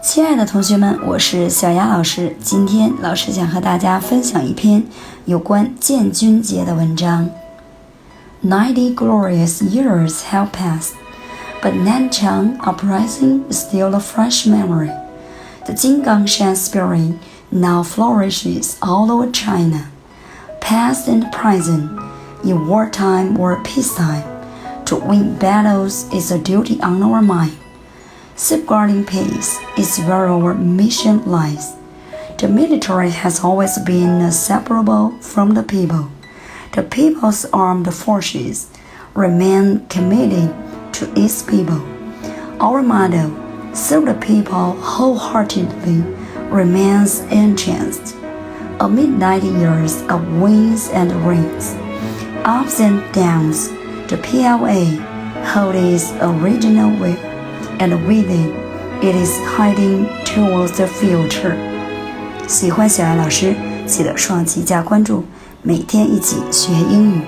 亲爱的同学们，我是小丫老师。今天老师想和大家分享一篇有关建军节的文章。90 glorious years have passed, but Nanchang uprising is still a fresh memory. The Jinggangshan spirit now flourishes all over China, past and present, in wartime or peacetime. To win battles is a duty on our mind.Safeguarding peace is where our mission lies. The military has always been inseparable from the people. The people's armed forces remain committed to its people. Our motto, serve the people wholeheartedly, remains unchanged. Amid 90 years of wins and rings, ups and downs, the PLA holds its original will.And with it is heading towards the future. 喜欢小艾老师，记得双击加关注，每天一起学英语。